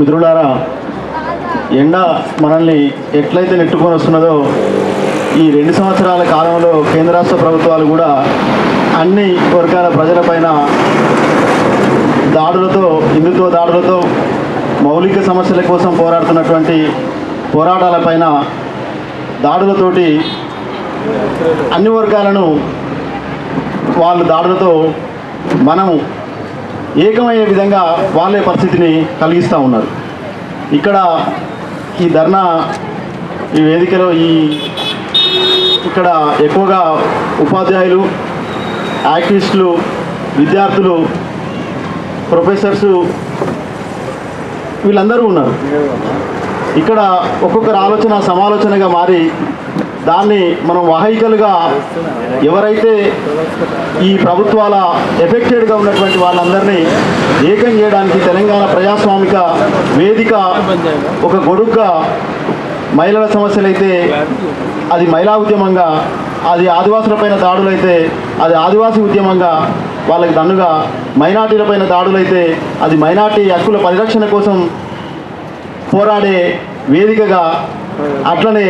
మిత్రులారా, ఎండ మనల్ని ఎట్లయితే నెట్టుకొని వస్తున్నదో ఈ 2 సంవత్సరాల కాలంలో కేంద్ర రాష్ట్ర ప్రభుత్వాలు కూడా అన్ని వర్గాల ప్రజలపైన దాడులతో, హిందుత్వ దాడులతో, మౌలిక సమస్యల కోసం పోరాడుతున్నటువంటి పోరాటాలపైన దాడులతోటి అన్ని వర్గాలను వాళ్ళు దాడులతో మనము ఏకమయ్యే విధంగా వాళ్ళే పరిస్థితిని కలిగిస్తూ ఉన్నారు. ఇక్కడ ఈ ధర్నా, ఈ వేదికలో ఇక్కడ ఎక్కువగా ఉపాధ్యాయులు, యాక్టివిస్టులు, విద్యార్థులు, ప్రొఫెసర్సు వీళ్ళందరూ ఉన్నారు. ఇక్కడ ఒక్కొక్కరు ఆలోచన సమాలోచనగా మారి దాన్ని మనం వాహికలుగా ఎవరైతే ఈ ప్రభుత్వాల ఎఫెక్టెడ్గా ఉన్నటువంటి వాళ్ళందరినీ ఏకం చేయడానికి తెలంగాణ ప్రజాస్వామిక వేదిక ఒక గొడుగ్గా, మహిళల సమస్యలైతే అది మహిళా ఉద్యమంగా, అది ఆదివాసులపైన దాడులైతే అది ఆదివాసీ ఉద్యమంగా, వాళ్ళకి దన్నుగా మైనార్టీలపైన దాడులైతే అది మైనార్టీ హక్కుల పరిరక్షణ కోసం పోరాడే వేదికగా, అట్లనే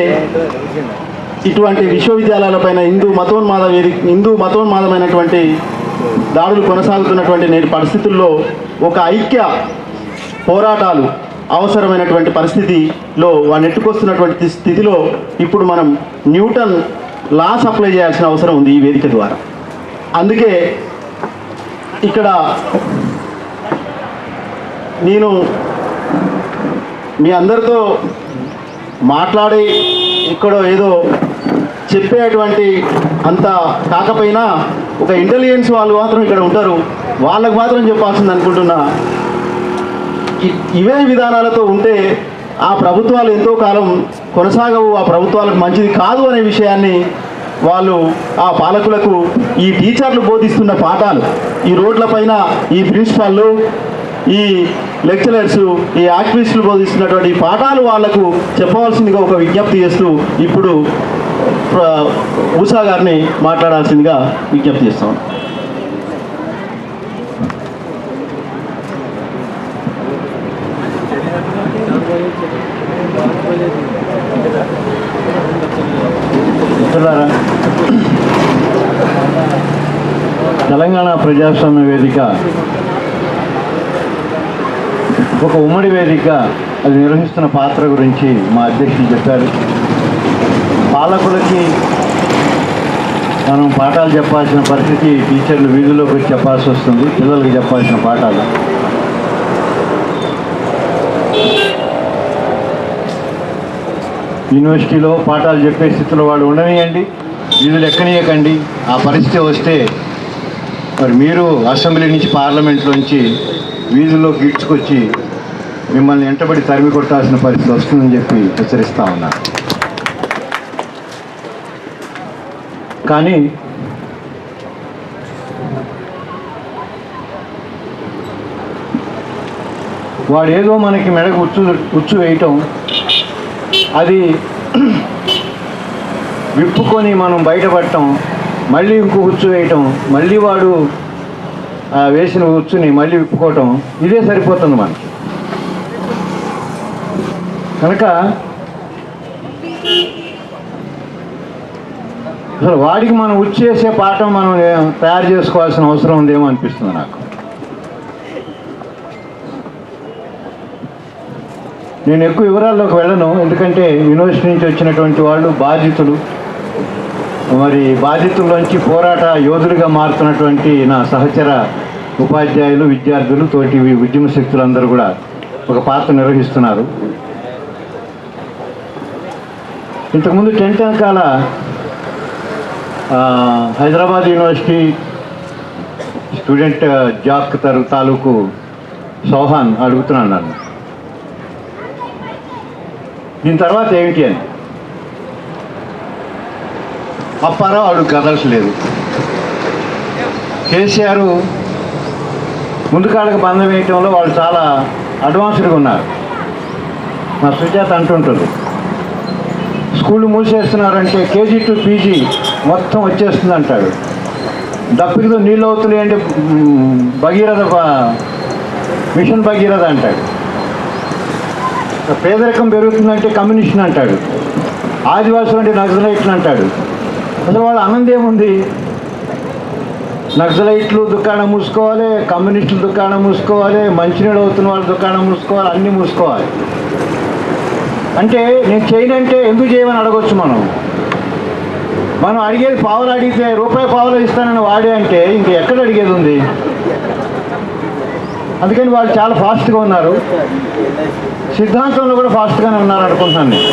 ఇటువంటి విశ్వవిద్యాలయాలపైన హిందూ మతోన్మాదమైనటువంటి దాడులు కొనసాగుతున్నటువంటి నేటి పరిస్థితుల్లో ఒక ఐక్య పోరాటాలు అవసరమైనటువంటి పరిస్థితిలో నెట్టుకొస్తున్నటువంటి స్థితిలో ఇప్పుడు మనం న్యూటన్ లాస్ అప్లై చేయాల్సిన అవసరం ఉంది ఈ వేదిక ద్వారా. అందుకే ఇక్కడ నేను మీ అందరితో మాట్లాడి ఇక్కడ ఏదో చెప్పేటువంటి అంత కాకపోయినా ఒక ఇంటెలిజెన్స్ వాళ్ళు మాత్రం ఇక్కడ ఉంటారు, వాళ్ళకు మాత్రం చెప్పాల్సింది అనుకుంటున్నా. ఇవే విధానాలతో ఉంటే ఆ ప్రభుత్వాలు ఎంతో కాలం కొనసాగవు, ఆ ప్రభుత్వాలకు మంచిది కాదు అనే విషయాన్ని వాళ్ళు ఆ పాలకులకు, ఈ టీచర్లు బోధిస్తున్న పాఠాలు, ఈ రోడ్లపైన ఈ ప్రిన్సిపాళ్ళు, ఈ లెక్చరర్స్, ఈ యాక్టివిస్టులు బోధిస్తున్నటువంటి పాఠాలు వాళ్లకు చెప్పవలసిందిగా ఒక విజ్ఞప్తి చేస్తూ ఇప్పుడు ఉషా గారిని మాట్లాడాల్సిందిగా విజ్ఞప్తి చేస్తాం. తెలంగాణ ప్రజాస్వామ్య వేదిక ఒక ఉమ్మడి వేదిక, అది నిర్వహిస్తున్న పాత్ర గురించి మా అధ్యక్షులు చెప్పారు. పాలకులకి మనం పాఠాలు చెప్పాల్సిన పరిస్థితి, టీచర్లు వీధుల్లోకి వచ్చి చెప్పాల్సి వస్తుంది, పిల్లలకి చెప్పాల్సిన పాఠాలు. యూనివర్సిటీలో పాఠాలు చెప్పే స్థితిలో వాళ్ళు ఉండనియండి, వీధులు ఎక్కనియకండి. ఆ పరిస్థితి వస్తే మరి మీరు అసెంబ్లీ నుంచి, పార్లమెంట్లోంచి వీధుల్లోకి ఈడ్చుకొచ్చి మిమ్మల్ని వెంటబడి తరిమి కొట్టాల్సిన పరిస్థితి వస్తుందని చెప్పి హెచ్చరిస్తూ ఉన్నారు. కానీ వాడు ఏదో మనకి మెడకు ఉచ్చు వేయటం, అది విప్పుకొని మనం బయటపడటం, మళ్ళీ ఇంకో ఉచ్చు వేయటం, మళ్ళీ వాడు వేసిన ఉచ్చుని మళ్ళీ విప్పుకోవటం, ఇదే సరిపోతుంది మనకి. కనుక అసలు వాడికి మనం ఉచ్చేసే పాఠం మనం తయారు చేసుకోవాల్సిన అవసరం ఉందేమో అనిపిస్తుంది నాకు. నేను ఎక్కువ వివరాల్లోకి వెళ్ళను, ఎందుకంటే యూనివర్సిటీ నుంచి వచ్చినటువంటి వాళ్ళు బాధితులు, మరి బాధితుల్లోంచి పోరాట యోధులుగా మారుతున్నటువంటి నా సహచర ఉపాధ్యాయులు, విద్యార్థులు, తోటి ఉద్యమ శక్తులందరూ కూడా ఒక పాత్ర నిర్వహిస్తున్నారు. ఇంతకుముందు టెంట్ వెనకాల హైదరాబాద్ యూనివర్సిటీ స్టూడెంట్ జాక్ తాలూకు సౌహాన్ అడుగుతున్నాను నన్ను, దీని తర్వాత ఏమిటి అని. అప్పారావు అడుగు కదలట్లేదు. కేసీఆర్ ముందు కాళ్ళకి బంధం వేయటంలో వాళ్ళు చాలా అడ్వాన్స్డ్గా ఉన్నారు. మా సుజాత అంటుంటుంది, స్కూళ్ళు మూసేస్తున్నారంటే కేజీ టు పీజీ మొత్తం వచ్చేస్తుంది అంటాడు. దప్పికతో నీళ్ళు అవుతున్నాయి అంటే భగీరథ మిషన్ భగీరథ అంటాడు. పేదరికం పెరుగుతుందంటే కమ్యూనిస్ట్ అంటాడు, ఆదివాసులు అంటే నక్సలైట్లు అంటాడు. అసలు వాళ్ళ ఆనందం ఏముంది? నక్సలైట్లు దుకాణం మూసుకోవాలి, కమ్యూనిస్టులు దుకాణం మూసుకోవాలి, మంచినీళ్ళు అవుతున్న వాళ్ళ దుకాణం మూసుకోవాలి, అన్నీ మూసుకోవాలి. అంటే నేను చేయనంటే ఎందుకు చేయమని అడగొచ్చు. మనం అడిగేది పావులు అడిగితే రూపాయి పావులు ఇస్తానని వాడే అంటే ఇంక ఎక్కడ అడిగేది ఉంది? అందుకని వాళ్ళు చాలా ఫాస్ట్గా ఉన్నారు, సిద్ధాంతంలో కూడా ఫాస్ట్గానే ఉన్నారు అనుకుంటున్నాను నేను.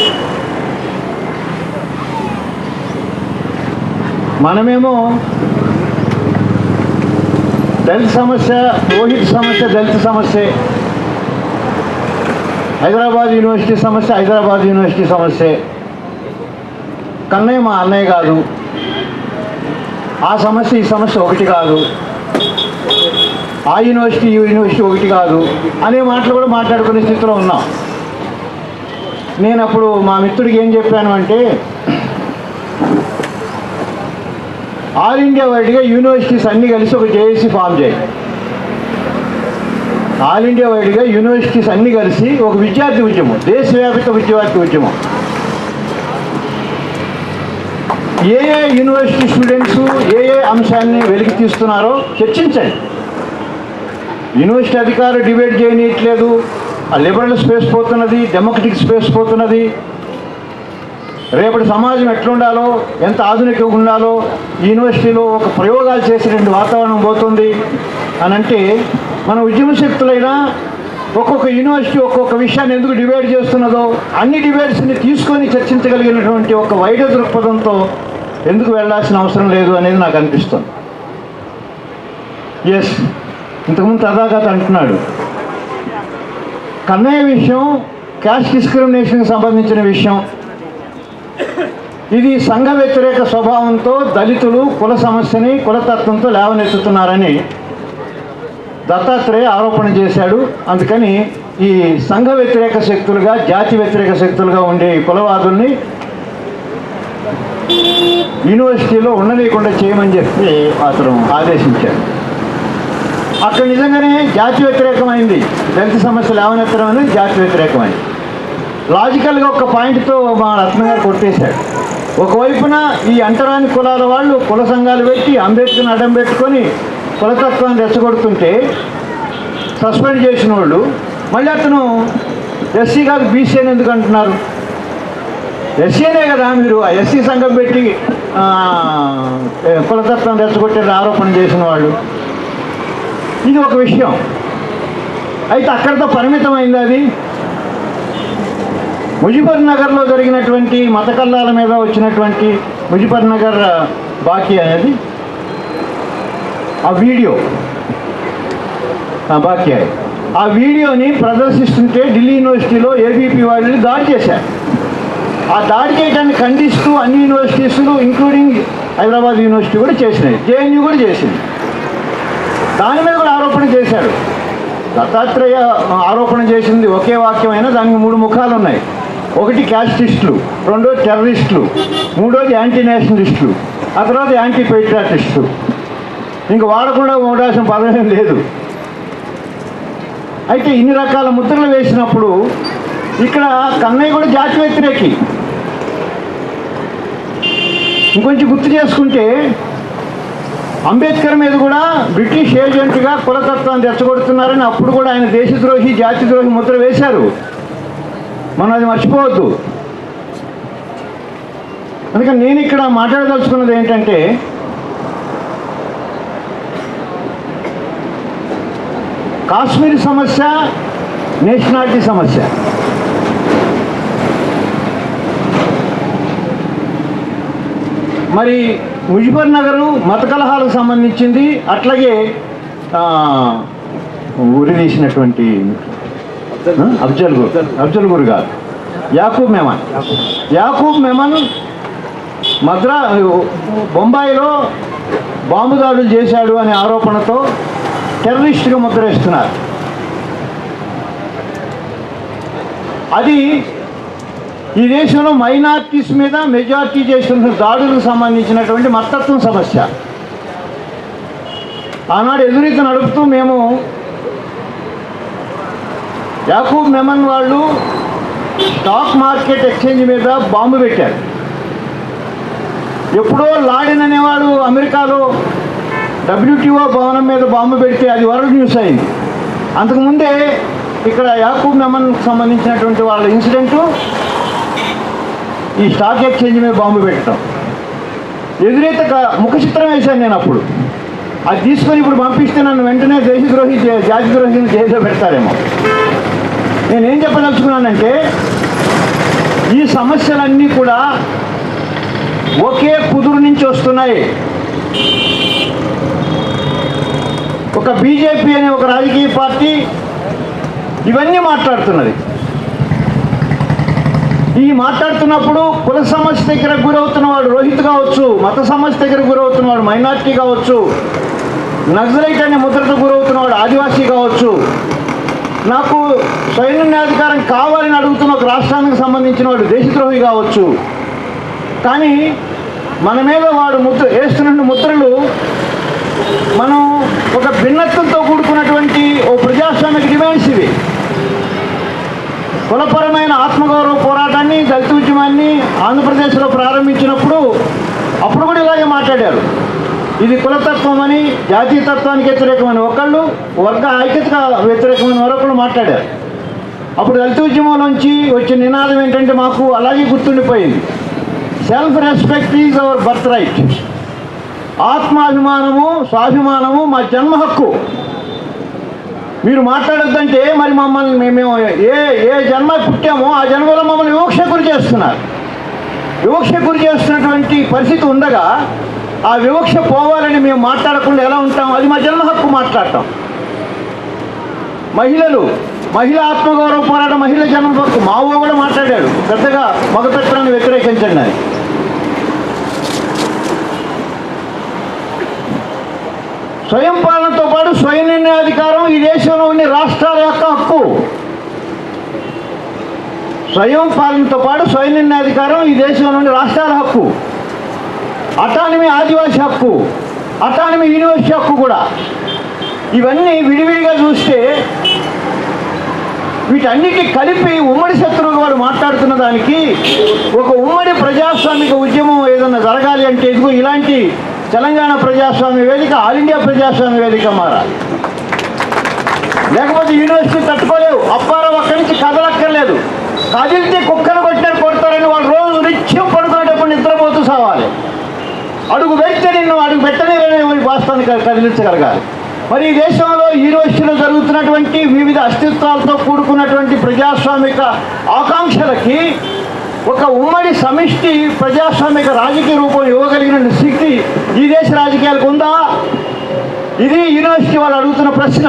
మనమేమో దళిత సమస్య, రోహిత్ సమస్య దళిత సమస్య, హైదరాబాద్ యూనివర్సిటీ సమస్య హైదరాబాద్ యూనివర్సిటీ సమస్య, కన్నయ్య మా అన్నయ్య కాదు, ఆ సమస్య ఈ సమస్య ఒకటి కాదు, ఆ యూనివర్సిటీ ఈ యూనివర్సిటీ ఒకటి కాదు అనే మాటలు కూడా మాట్లాడుకునే స్థితిలో ఉన్నాం. నేను అప్పుడు మా మిత్రుడికి ఏం చెప్పాను అంటే, ఆల్ ఇండియా వైడ్గా యూనివర్సిటీస్ అన్నీ కలిసి ఒక జేఏసీ ఫామ్ చేయి. ఆల్ ఇండియా వైడ్గా యూనివర్సిటీస్ అన్నీ కలిసి ఒక విద్యార్థి ఉద్యమం, దేశవ్యాప్త విద్యార్థి ఉద్యమం. ఏ యూనివర్సిటీ స్టూడెంట్స్ ఏ అంశాన్ని వెలికి తీస్తున్నారో చర్చించండి. యూనివర్సిటీ అధికారులు డిబేట్ చేయనీయట్లేదు, ఆ లిబరల్ స్పేస్ పోతున్నది, డెమోక్రటిక్ స్పేస్ పోతున్నది. రేపటి సమాజం ఎట్లుండాలో, ఎంత ఆధునికంగా ఉండాలో యూనివర్సిటీలో ఒక ప్రయోగాలు చేసేటువంటి వాతావరణం పోతుంది అని అంటే, మన ఉద్యమ శక్తులైనా ఒక్కొక్క యూనివర్సిటీ ఒక్కొక్క విషయాన్ని ఎందుకు డిబేట్ చేస్తున్నదో, అన్ని డిబేట్స్ని తీసుకొని చర్చించగలిగినటువంటి ఒక వైడ దృక్పథంతో ఎందుకు వెళ్ళాల్సిన అవసరం లేదు అనేది నాకు అనిపిస్తుంది. ఎస్, ఇంతకుముందు తదాగత అంటున్నాడు, కన్నయ్య విషయం క్యాస్ట్ డిస్క్రిమినేషన్కి సంబంధించిన విషయం. ఇది సంఘ వ్యతిరేక స్వభావంతో దళితులు కుల సమస్యని కులతత్వంతో లేవనెత్తుతున్నారని దత్తాత్రేయ ఆరోపణ చేశాడు. అందుకని ఈ సంఘ వ్యతిరేక శక్తులుగా, జాతి వ్యతిరేక శక్తులుగా ఉండే కులవాదుల్ని యూనివర్సిటీలో ఉండనీయకుండా చేయమని చెప్పి అతను ఆదేశించాడు. అక్కడ నిజంగానే జాతి వ్యతిరేకమైంది, దళిత సమస్య లేవనెత్తడం అనేది జాతి వ్యతిరేకమైంది. లాజికల్గా ఒక పాయింట్తో మా రత్న గారు కొట్టేశాడు. ఒకవైపున ఈ అంటరాని కులాల వాళ్ళు కుల సంఘాలు పెట్టి అంబేద్కర్ని అడ్డం పెట్టుకొని కులతత్వాన్ని రెచ్చగొడుతుంటే సస్పెండ్ చేసిన వాళ్ళు మళ్ళీ అతను ఎస్సీ కాదు బీసీ అని ఎందుకు అంటున్నారు? ఎస్సీనే కదా మీరు, ఆ ఎస్సీ సంఘం పెట్టి కులతత్వాన్ని రెచ్చగొట్టే ఆరోపణ చేసిన వాళ్ళు. ఇది ఒక విషయం. అయితే అక్కడితో పరిమితమైంది. అది ముజఫర్ నగర్లో జరిగినటువంటి మత కల్లాల మీద వచ్చినటువంటి ముజఫర్ నగర్ బాకీ అనేది ఆ వీడియో బాకీ ఆ వీడియోని ప్రదర్శిస్తుంటే ఢిల్లీ యూనివర్సిటీలో ఏబీపీ వాళ్ళని దాడి చేశారు. ఆ దాడి చేయడాన్ని ఖండిస్తూ అన్ని యూనివర్సిటీస్లు ఇంక్లూడింగ్ హైదరాబాద్ యూనివర్సిటీ కూడా చేసినాయి, జేఎన్యూ కూడా చేసింది. దాని మీద కూడా ఆరోపణ చేశాడు. దత్తాత్రేయ ఆరోపణ చేసింది ఒకే వాక్యమైనా దానికి 3 ముఖాలు ఉన్నాయి. ఒకటి క్యాస్టిస్టులు, రెండోది టెర్రరిస్టులు, మూడోది యాంటీ నేషనలిస్టులు, ఆ తర్వాత యాంటీ పేట్రియాటిస్టులు. ఇంక వాడకుండా ఉండాల్సిన పదం లేదు. అయితే ఇన్ని రకాల ముద్రలు వేసినప్పుడు ఇక్కడ కన్నయ్య కూడా జాతి వ్యతిరేకి. ఇంకొంచెం గుర్తు చేసుకుంటే అంబేద్కర్ మీద కూడా బ్రిటిష్ ఏజెంట్గా కులతత్వాన్ని రెచ్చగొడుతున్నారని అప్పుడు కూడా ఆయన దేశద్రోహి, జాతిద్రోహి ముద్ర వేశారు. మనం అది మర్చిపోవద్దు. అందుకని నేను ఇక్కడ మాట్లాడదలుచుకున్నది ఏంటంటే, కాశ్మీర్ సమస్య నేషనాలిటీ సమస్య. మరి ముజఫర్ నగరు మత కలహాలకు సంబంధించింది. అట్లాగే ఉరి తీసినటువంటి అఫ్జల్ గురు గారు, యాకూబ్ మెమన్ బొంబాయిలో బాంబు దాడులు చేశాడు అనే ఆరోపణతో టెర్రరిస్ట్గా ముద్ర వేస్తున్నారు. అది ఈ దేశంలో మైనార్టీస్ మీద మెజార్టీ చేస్తున్న దాడులకు సంబంధించినటువంటి మతత్వం సమస్య. ఆనాడు ఎదురీత నడుపుతూ మేము యాకూబ్ మెమన్ వాళ్ళు స్టాక్ మార్కెట్ ఎక్స్చేంజ్ మీద బాంబు పెట్టారు. ఎప్పుడో లాడెన్ అనేవాడు అమెరికాలో WTO భవనం మీద బాంబు పెడితే అది వరల్డ్ న్యూస్ అయింది. అంతకుముందే ఇక్కడ యాకూబ్ మెమన్కి సంబంధించినటువంటి వాళ్ళ ఇన్సిడెంటు ఈ స్టాక్ ఎక్స్చేంజ్ మీద బాంబు పెట్టడం. ఎదురైతే ముఖ చిత్రం వేశాను నేను అప్పుడు. అది తీసుకొని ఇప్పుడు పంపిస్తే నన్ను వెంటనే దేశద్రోహి జాతి ద్రోహిని జైల్లో పెడతారేమో. నేనేం చెప్పదలుచుకున్నానంటే ఈ సమస్యలన్నీ కూడా ఒకే కుదురు నుంచి వస్తున్నాయి. ఒక బీజేపీ అనే ఒక రాజకీయ పార్టీ ఇవన్నీ మాట్లాడుతున్నది. ఈ మాట్లాడుతున్నప్పుడు కుల సమస్య దగ్గర గురవుతున్నవాడు రోహిత్ కావచ్చు, మత సమస్య దగ్గర గురవుతున్నవాడు మైనార్టీ కావచ్చు, నక్సలైట్ అనే ముద్రతో గురవుతున్నవాడు ఆదివాసీ కావచ్చు, నాకు స్వయం కావాలని అడుగుతున్న ఒక రాష్ట్రానికి సంబంధించిన వాడు దేశద్రోహి కావచ్చు. కానీ మన మీద వాడు వేస్తున్న ముద్రలు మనం ఒక భిన్నత్వంతో కూడుకున్నటువంటి ఓ ప్రజాస్వామిక డిమాండ్స్ ఇవి. కులపరమైన ఆత్మగౌరవ పోరాటాన్ని దళిత ఉద్యమాన్ని ఆంధ్రప్రదేశ్లో ప్రారంభించినప్పుడు అప్పుడు కూడా ఇలాగే మాట్లాడారు. ఇది కులతత్వం అని, జాతీయతత్వానికి వ్యతిరేకమైన ఒకళ్ళు, వర్గ ఐక్యతగా వ్యతిరేకమైన మరొకళ్ళు మాట్లాడారు. అప్పుడు దళిత ఉద్యమంలోంచి వచ్చే నినాదం ఏంటంటే మాకు అలాగే గుర్తుండిపోయింది, self respect is our birth right. ఆత్మాభిమానము స్వాభిమానము మా జన్మ హక్కు. మీరు మాట్లాడొద్దంటే మరి మమ్మల్ని మేము ఏ జన్మ పుట్టామో ఆ జన్మలో మమ్మల్ని వివక్ష గురి చేస్తున్నారు. వివక్ష గురి చేస్తున్నటువంటి పరిస్థితి ఉండగా ఆ వివక్ష పోవాలని మేము మాట్లాడకుండా ఎలా ఉంటాం? అది మా జన్మ హక్కు మాట్లాడటం. మహిళా ఆత్మగౌరవ పోరాటం, మహిళ జన్మ హక్కు. మావో కూడా మాట్లాడాడు పెద్దగా మగపెత్తనాన్ని వ్యతిరేకించండి అని. స్వయం పాలనతో పాటు స్వయం నిర్ణయాధికారం ఈ దేశంలో ఉండే రాష్ట్రాల యొక్క హక్కు. స్వయం పాలనతో పాటు స్వయం నిర్ణయాధికారం ఈ దేశంలో ఉండే రాష్ట్రాల హక్కు. అటానమీ ఆదివాసీ హక్కు, అటానమీ యూనివర్సిటీ హక్కు కూడా. ఇవన్నీ విడివిడిగా చూస్తే వీటన్నిటి కలిపి ఉమ్మడి శత్రువుగా వాడు మాట్లాడుతున్న దానికి ఒక ఉమ్మడి ప్రజాస్వామిక ఉద్యమం ఏదన్నా జరగాలి అంటే ఇదిగో ఇలాంటి తెలంగాణ ప్రజాస్వామ్య వేదిక, ఆల్ ఇండియా ప్రజాస్వామ్య వేదిక మారాలి. లేకపోతే యూనివర్సిటీ తట్టుకోలేవు. అప్పారావు అక్కడి నుంచి కదలక్కర్లేదు. కదిలితే కుక్కలు కొడతారని వాళ్ళు రోజు నిత్యం పడుకునేటప్పుడు నిద్రపోతూ సావాలి. అడుగు పెడితే నిన్ను అడుగు పెట్టలేరనే వాస్తవాన్ని కదిలించగలగాలి. మరి ఈ దేశంలో యూనివర్సిటీలో జరుగుతున్నటువంటి వివిధ అస్తిత్వాలతో కూడుకున్నటువంటి ప్రజాస్వామిక ఆకాంక్షలకి ఒక ఉమ్మడి సమిష్టి ప్రజాస్వామిక రాజకీయ రూపం ఇవ్వగలిగిన శక్తి ఈ దేశ రాజకీయాలకు ఉందా? ఇది యూనివర్సిటీ వాళ్ళు అడుగుతున్న ప్రశ్న.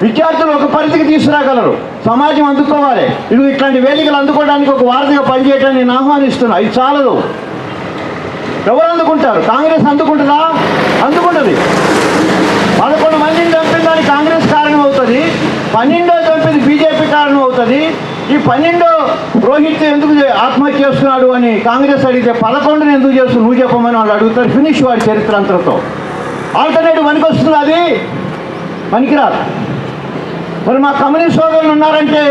విద్యార్థులు ఒక పరిధికి తీసుకురాగలరు, సమాజం అందుకోవాలి. ఇది ఇట్లాంటి వేదికలు అందుకోవడానికి ఒక వారధిగా పనిచేయటాన్ని నేను ఆహ్వానిస్తున్నా. ఇది చాలదు. ఎవరు అందుకుంటారు? కాంగ్రెస్ అందుకుంటుందా? అందుకుంటుంది. 11 మందిని చంపిన దానికి కాంగ్రెస్ కారణం అవుతుంది. 12 చంపింది బీజేపీ కారణం అవుతుంది. ఈ 12 రోహిత్ ఎందుకు ఆత్మహత్య చేస్తున్నాడు అని కాంగ్రెస్ అడిగితే 11 ఎందుకు చేస్తున్నావు నువ్వు చెప్పమని వాళ్ళు అడుగుతారు. ఫినిష్ వాడి చరిత్ర అంతటితో. ఆల్టర్నేటివ్ పనికి వస్తుంది, అది పనికిరాదు. మరి మా కమ్యూనిస్ట్ సోదరులు ఉన్నారంటే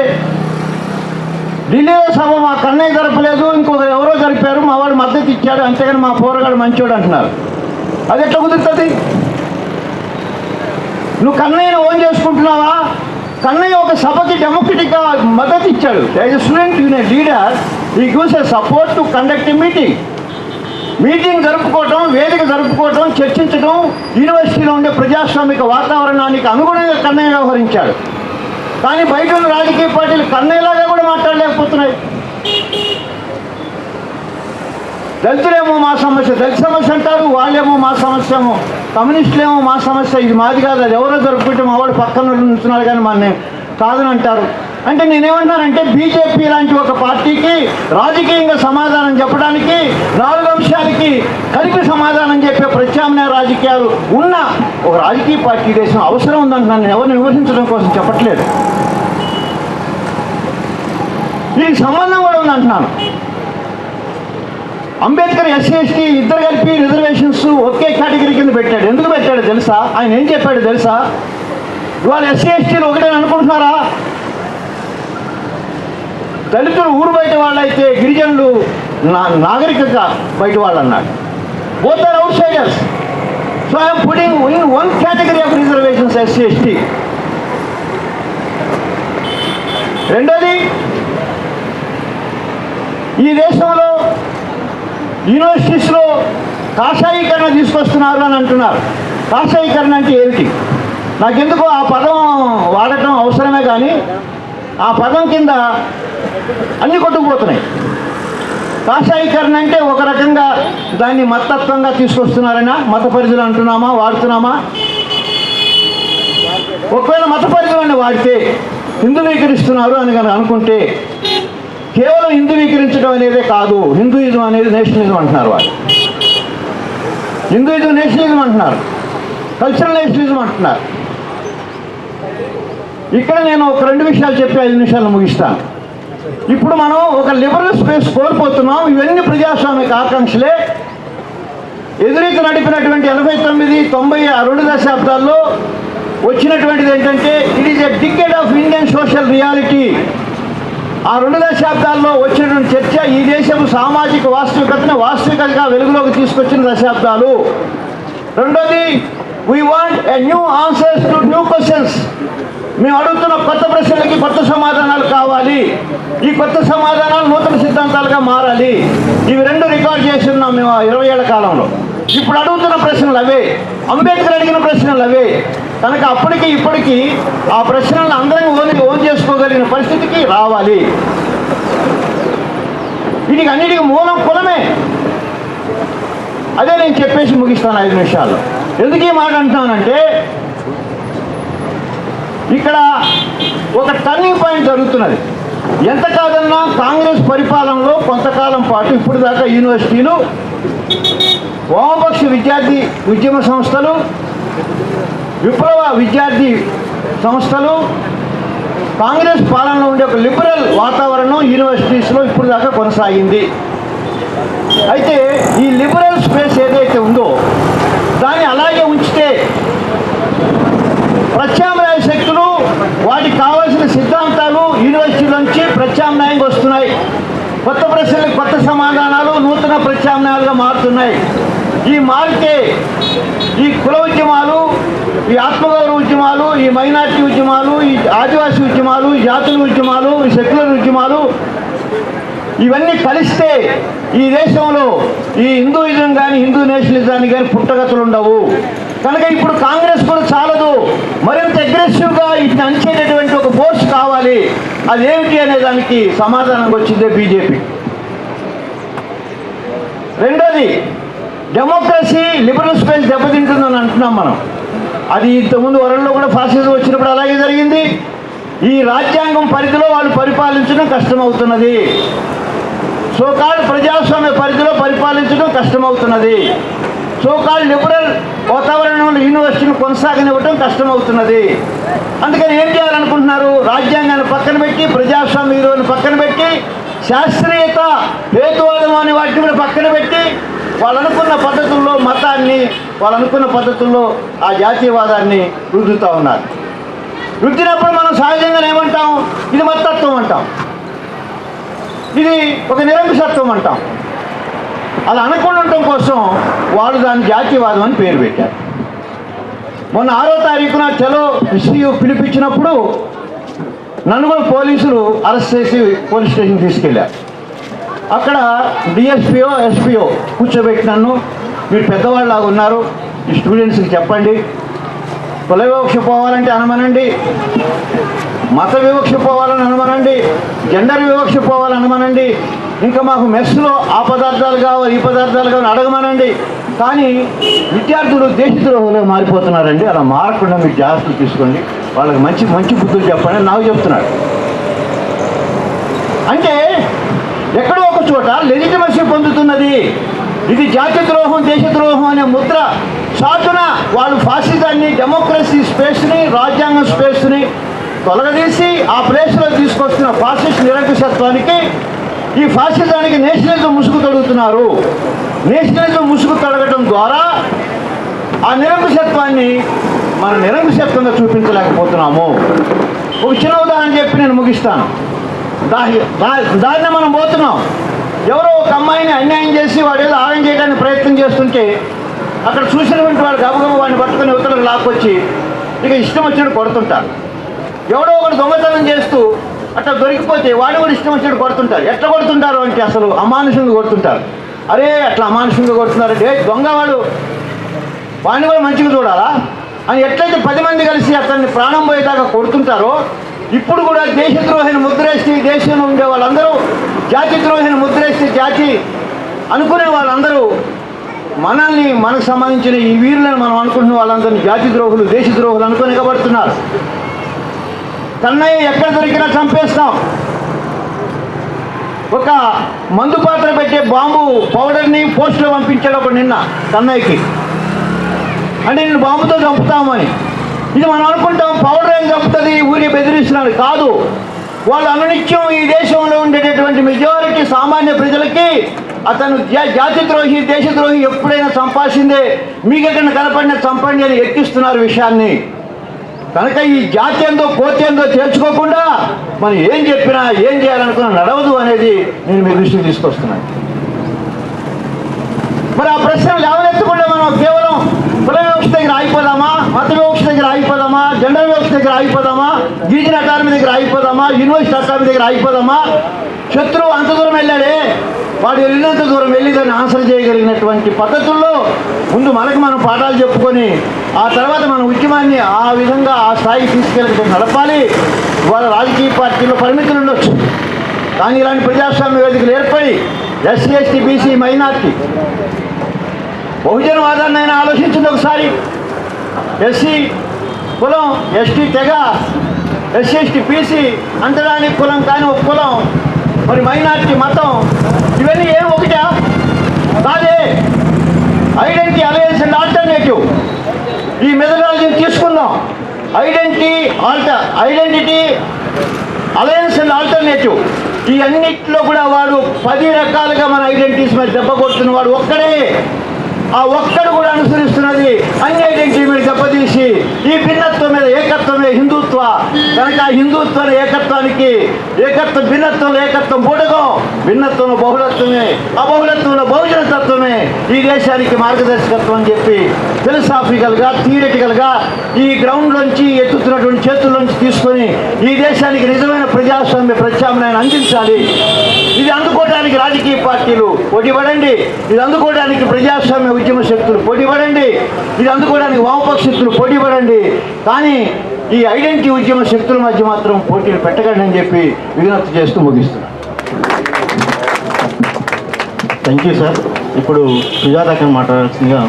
ఢిల్లీలో సభ మా కన్నయ్య జరపలేదు, ఇంకొక ఎవరో జరిపారు, మా వాడు మద్దతు ఇచ్చాడు, అంతేగాని మా పోరగాడు మంచోడు అంటున్నారు. అది ఎట్లా కుదురుతుంది? నువ్వు కన్నయ్యను ఓన్ చేసుకుంటున్నావా? కన్నయ్య ఒక సభకి డెమోక్రటిక్గా మద్దతు ఇచ్చాడు. As a student union leader he gives a support to conduct a meeting జరుపుకోవటం, వేదిక జరుపుకోవటం, చర్చించడం, యూనివర్సిటీలో ఉండే ప్రజాస్వామిక వాతావరణానికి అనుగుణంగా కన్నయ్య వ్యవహరించాడు. కానీ బయట ఉన్న రాజకీయ పార్టీలు కన్నయ్యలాగా కూడా మాట్లాడలేకపోతున్నాయి. దళితులేమో మా సమస్య, దళిత సమస్య అంటారు, వాళ్ళేమో మా సమస్యమో, కమ్యూనిస్టులేమో మా సమస్య, ఇది మాది కాదు, అది ఎవరో జరుపుకుంటే మా వాడు పక్కన ఉంటున్నారు కానీ మన కాదని అంటారు. అంటే నేనేమంటానంటే బీజేపీ లాంటి ఒక పార్టీకి రాజకీయంగా సమాధానం చెప్పడానికి 4 అంశాలకి కలిపి సమాధానం చెప్పే ప్రత్యామ్నాయ రాజకీయాలు ఉన్న ఒక రాజకీయ పార్టీ దేశం అవసరం ఉందంటున్నాను. నేను ఎవరిని విమర్శించడం కోసం చెప్పట్లేదు. దీనికి సంబంధం కూడా ఉందంటున్నాను. అంబేద్కర్ ఎస్సీ ఎస్టీ ఇద్దరు కలిపి రిజర్వేషన్స్ ఒకే కేటగిరీ కింద పెట్టాడు. ఎందుకు పెట్టాడు తెలుసా? ఆయన ఏం చెప్పాడు తెలుసా? ఇవాళ ఎస్సీ ఎస్టీలు ఒకటే అనుకుంటున్నారా? దళితులు ఊరు బయట వాళ్ళైతే గిరిజనులు నాగరికత బయట వాళ్ళు అన్నాడు. బోత్ ఆర్ అవుట్ సైడర్స్. So I'm putting in one category of reservations SC ST. రెండోది, ఈ దేశంలో యూనివర్సిటీస్లో కాషాయీకరణ తీసుకొస్తున్నారు అని అంటున్నారు. కాషాయీకరణ అంటే ఏమిటి? నాకెందుకో ఆ పదం వాడటం అవసరమే, కానీ ఆ పదం కింద అన్ని కొట్టుకుపోతున్నాయి. కాషాయీకరణ అంటే ఒక రకంగా దాన్ని మతత్వంగా తీసుకొస్తున్నారైనా మత పరిధులు అంటున్నామా, వాడుతున్నామా? ఒకవేళ మత పరిధులను వాడితే హిందువీకరిస్తున్నారు అని కనుక అనుకుంటే, కేవలం హిందువీకరించడం అనేదే కాదు, హిందూయిజం అనేది నేషనలిజం అంటున్నారు. వాళ్ళు హిందూయిజం నేషనలిజం అంటున్నారు, కల్చరల్ నేషనలిజం అంటున్నారు. ఇక్కడ నేను ఒక 2 విషయాలు చెప్పి 5 నిమిషాలు ముగిస్తాను. ఇప్పుడు మనం ఒక లిబరల్ స్పేస్ కోల్పోతున్నాం. ఇవన్నీ ప్రజాస్వామిక ఆకాంక్షలే. ఎదురీత నడిపినటువంటి 89, 90 ఆ 2 దశాబ్దాల్లో వచ్చినటువంటిది ఏంటంటే, it is a decade of Indian social reality. ఆ 2 దశాబ్దాల్లో వచ్చినటువంటి చర్చ ఈ దేశపు సామాజిక వాస్తవికతగా వెలుగులోకి తీసుకొచ్చిన దశాబ్దాలు. రెండోది, we want a new answers to new questions. మేము అడుగుతున్న కొత్త ప్రశ్నలకి కొత్త సమాధానాలు కావాలి. ఈ కొత్త సమాధానాలు నూతన సిద్ధాంతాలుగా మారాలి. ఇవి 2 రికార్డ్ చేసి ఉన్నాం మేము 20 ఏళ్ల కాలంలో. ఇప్పుడు అడుగుతున్న ప్రశ్నలు అవే, అంబేద్కర్ అడిగిన ప్రశ్నలు అవే. కనుక అప్పటికి ఇప్పటికీ ఆ ప్రశ్నలను అందరం ఓన్ చేసుకోగలిగిన పరిస్థితికి రావాలి. వీటికి అన్నిటికీ మూలం కులమే. అదే నేను చెప్పేసి ముగిస్తాను 5 నిమిషాల్లో. ఎందుకు ఈ మాట అంటున్నానంటే, ఇక్కడ ఒక టర్నింగ్ పాయింట్ జరుగుతున్నది. ఎంత కాదన్నా కాంగ్రెస్ పరిపాలనలో కొంతకాలం పాటు ఇప్పుడు దాకా యూనివర్సిటీలు, వామపక్ష విద్యార్థి ఉద్యమ సంస్థలు, విప్లవ విద్యార్థి సంస్థలు, కాంగ్రెస్ పాలనలో ఉండే ఒక లిబరల్ వాతావరణం యూనివర్సిటీస్లో ఇప్పుడు దాకా కొనసాగింది. అయితే ఈ లిబరల్ స్పేస్ ఏదైతే ఉందో దాన్ని అలాగే ఉంచితే ప్రత్యామ్నాయ శక్తులు, వాటికి కావాల్సిన సిద్ధాంతాలు యూనివర్సిటీలోంచి ప్రత్యామ్నాయంగా వస్తున్నాయి. కొత్త ప్రశ్నలకు కొత్త సమాధానాలు నూతన ప్రత్యామ్నాయాలుగా మారుతున్నాయి. ఈ మారితే ఈ కుల ఉద్యమాలు, ఈ ఆత్మగౌరవ ఉద్యమాలు, ఈ మైనార్టీ ఉద్యమాలు, ఈ ఆదివాసీ ఉద్యమాలు, ఈ జాతుల ఉద్యమాలు, ఈ సెక్యులర్ ఉద్యమాలు ఇవన్నీ కలిస్తే ఈ దేశంలో ఈ హిందూయిజం కానీ హిందూ నేషనలిజాన్ని కానీ పుట్టగతులు ఉండవు. కనుక ఇప్పుడు కాంగ్రెస్ కూడా చాలదు, మరింత అగ్రెసివ్గా ఇట్లా అంచేటటువంటి ఒక ఫోర్స్ కావాలి. అదేమిటి అనే దానికి సమాధానంగా వచ్చిందే బీజేపీ. రెండోది, డెమోక్రసీ లిబరల్ స్పేస్ దెబ్బతింటుందని అంటున్నాం మనం. అది ఇంతకుముందు వరల్డ్లో కూడా ఫాసిజం వచ్చినప్పుడు అలాగే జరిగింది. ఈ రాజ్యాంగం పరిధిలో వాళ్ళు పరిపాలించడం కష్టమవుతున్నది. సోకాల్డ్ ప్రజాస్వామ్య పరిధిలో పరిపాలించడం కష్టమవుతున్నది. సోకాల్డ్ లిబరల్ వాతావరణంలో యూనివర్సిటీని కొనసాగనివ్వటం కష్టమవుతున్నది. అందుకని ఏం చేయాలనుకుంటున్నారు? రాజ్యాంగాన్ని పక్కన పెట్టి, ప్రజాస్వామ్య విలువలను పక్కన పెట్టి, శాస్త్రీయత, హేతువాదం అనే వాటిని కూడా పక్కన పెట్టి, వాళ్ళు అనుకున్న పద్ధతుల్లో మతాన్ని, వాళ్ళు అనుకున్న పద్ధతుల్లో ఆ జాతీయవాదాన్ని రుద్దుతూ ఉన్నారు. రుద్దినప్పుడు మనం సహజంగా ఏమంటాం? ఇది మతత్వం అంటాం, ఇది ఒక నిరంకుశత్వం అంటాం. అలా అనకుండా ఉండటం కోసం వాళ్ళు దాన్ని జాతీయవాదం అని పేరు పెట్టారు. మొన్న 6వ తారీఖున చలో ఎస్పీయూ పిలిపించినప్పుడు నన్ను కూడా పోలీసులు అరెస్ట్ చేసి పోలీస్ స్టేషన్ తీసుకెళ్ళారు. అక్కడ డిఎస్పీఓ ఎస్పీఓ కూర్చోబెట్టి నన్ను, మీరు పెద్దవాళ్ళలాగా ఉన్నారు, ఈ స్టూడెంట్స్కి చెప్పండి, కుల వివక్ష పోవాలంటే అనమనండి, మత వివక్ష పోవాలని అనమనండి, జెండర్ వివక్ష పోవాలని అనమనండి, ఇంకా మాకు మెస్లో ఆ పదార్థాలు కావాలి ఈ పదార్థాలు కావాలి అడగమనండి. కానీ విద్యార్థులు దేశద్రోహులుగా మారిపోతున్నారండి. అలా మారకుండా మీరు జాగ్రత్తలు తీసుకోండి, వాళ్ళకి మంచి మంచి బుద్ధులు చెప్పండి అని నాకు చెప్తున్నాడు. అంటే ఎక్కడో ఒక చోట లెజిటిమసీ పొందుతున్నది. ఇది జాతి ద్రోహం, దేశద్రోహం అనే ముద్ర చాటున వాళ్ళు ఫాసిజాన్ని, డెమోక్రసీ స్పేస్ని, రాజ్యాంగం స్పేస్ని తొలగదీసి ఆ ప్లేస్లో తీసుకొస్తున్న ఫాసిస్ట్ నిరంకుశత్వానికి, ఈ ఫాసిజానికి నేషనలిజం ముసుగు తొడుగుతున్నారు. నేషనలిజం ముసుగు తొడగటం ద్వారా ఆ నిరంకుశత్వాన్ని మనం నిరంకుశత్వంగా చూపించలేకపోతున్నాము. ఒక చిన్న ఉదాహరణ చెప్పి నేను ముగిస్తాను. దారిన మనం పోతున్నాం. ఎవరో ఒక అమ్మాయిని అన్యాయం చేసి వాడు ఏదో ఆగం చేయడానికి ప్రయత్నం చేస్తుంటే అక్కడ చూసినటువంటి వాడు గబగబ వాడిని పట్టుకుని ఉత్తరకు లాక్కొచ్చి ఇక ఇష్టం వచ్చినట్టు కొడుతుంటారు. ఎవడో ఒకటి దొంగతనం చేస్తూ అట్లా దొరికిపోతే వాడు కూడా ఇష్టం వచ్చినట్టు కొడుతుంటారు. ఎట్లా కొడుతుంటారు అంటే అసలు అమానుషంగా కొడుతుంటారు. అరే అట్లా అమానుషంగా కొడుతున్నారంటే దొంగవాడు వాడిని కూడా మంచిగా చూడాలా అని ఎట్లయితే 10 మంది కలిసి అతన్ని ప్రాణం పోయేదాకా కొడుతుంటారో ఇప్పుడు కూడా దేశద్రోహిని ముద్రేసి దేశంలో ఉండే వాళ్ళందరూ జాతిద్రోహిని ముద్రేసి జాతి అనుకునే వాళ్ళందరూ మనల్ని మనకు సంబంధించిన ఈ వీరులను మనం అనుకుంటున్న వాళ్ళందరినీ జాతిద్రోహులు దేశద్రోహులు అనుకుని ఎగబడుతున్నారు. కన్నయ్య ఎక్కడ దొరికినా చంపేస్తాం. ఒక మందు పాత్ర పెట్టే బాంబు పౌడర్ని పోస్టులో పంపించాడు ఒకడు నిన్న కన్నయ్యకి. అంటే నేను బాంబుతో చంపుతామని. ఇది మనం అనుకుంటాం పౌడర్ ఏం చంపుతుంది ఊరికి బెదిరిస్తున్నాడు. కాదు, వాళ్ళు అనునిత్యం ఈ దేశంలో ఉండేటటువంటి మెజారిటీ సామాన్య ప్రజలకి అతను జాతిద్రోహి దేశద్రోహి ఎప్పుడైనా చంపాల్సిందే, మీకు ఎక్కడ కనపడిన చంపండి అని ఎక్కిస్తున్నారు విషయాన్ని. కనుక ఈ జాతి ఏందో పోతే ఏందో తేల్చుకోకుండా మనం ఏం చెప్పినా ఏం చేయాలనుకున్నా నడవదు అనేది నేను మీ దృష్టికి తీసుకొస్తున్నాను. మరి ఆ ప్రశ్నలు లేవనెత్తకుండా మనం కేవలం కుల వ్యవస్థ దగ్గర ఆగిపోదామా, మత వ్యవస్థ దగ్గర ఆగిపోదామా, జెండర్ వ్యవస్థ దగ్గర ఆగిపోదామా, గిరిజన అకాడమీ దగ్గర ఆగిపోదామా, యూనివర్సిటీ అకాడమీ దగ్గర ఆగిపోదామా? శత్రువు అంత దూరం వెళ్ళాడే, వాడు వెళ్ళినంత దూరం వెళ్ళి దాన్ని ఆన్సర్ చేయగలిగినటువంటి పద్ధతుల్లో ముందు మనకు మనం పాఠాలు చెప్పుకొని ఆ తర్వాత మన ఉద్యమాన్ని ఆ విధంగా ఆ స్థాయికి తీసుకెళ్ళి నడపాలి. వాళ్ళ రాజకీయ పార్టీలో పరిమితులు ఉండొచ్చు, కానీ ఇలాంటి ప్రజాస్వామ్య వేదికలు ఏర్పడి ఎస్సీ ఎస్టీ బీసీ మైనార్టీ బహుజనవాదాన్ని అయినా ఆలోచించింది ఒకసారి. ఎస్సీ కులం, ఎస్టీ తెగ, ఎస్సీ ఎస్టీ బీసీ అంతడానికి కులం కానీ ఒక కులం, మరి మైనార్టీ మతం, ఇవన్నీ ఏం ఒకటా కాదే. ఐడెంటిటీ అలయన్స్ అండ్ ఆల్టర్నేటివ్ ఈ మెథడాలజీని తీసుకుందాం. ఐడెంటిటీ అలయన్స్ అండ్ ఆల్టర్నేటివ్ ఈ అన్నిట్లో కూడా వాడు 10 రకాలుగా మన ఐడెంటిటీస్ మీద దెబ్బ కొడుతున్న వాడు ఒక్కడే. ఆ ఒక్కడు కూడా అనుసరిస్తున్నది అన్ని ఐడెంటిటీ మీద దెబ్బతీసి ఈ భిన్నత్వం మీద ఏకత్వమే హిందుత్వ. కనుక హిందుత్వ ఏకత్వానికి ఏకత్వం భిన్నత్వంలో ఏకత్వం బూడగం, భిన్నత్వంలో బహుళత్వమే, ఆ బహుళత్వంలో బహుజన తత్వమే ఈ దేశానికి మార్గదర్శకత్వం అని చెప్పి ఫిలసాఫికల్గా థియరిటికల్గా ఈ గ్రౌండ్లోంచి ఎత్తుతున్నటువంటి చేతుల్లోంచి తీసుకొని ఈ దేశానికి నిజమైన ప్రజాస్వామ్య ప్రత్యామ్నాయాన్ని అందించాలి. ఇది అందుకోవడానికి రాజకీయ పార్టీలు పోటీపడండి, ఇది అందుకోవడానికి ప్రజాస్వామ్య ఉద్యమ శక్తులు పోటీపడండి, ఇది అందుకోవడానికి వామపక్ష శక్తులు పోటీపడండి. కానీ ఈ ఐడెంటిటీ ఉద్యమ శక్తుల మధ్య మాత్రం పోటీలు పెట్టకండి అని చెప్పి విజ్ఞప్తి చేస్తూ ముగిస్తున్నాను. Thank you sir. ఇప్పుడు సుజాతకి మాట్లాడాల్సిందిగా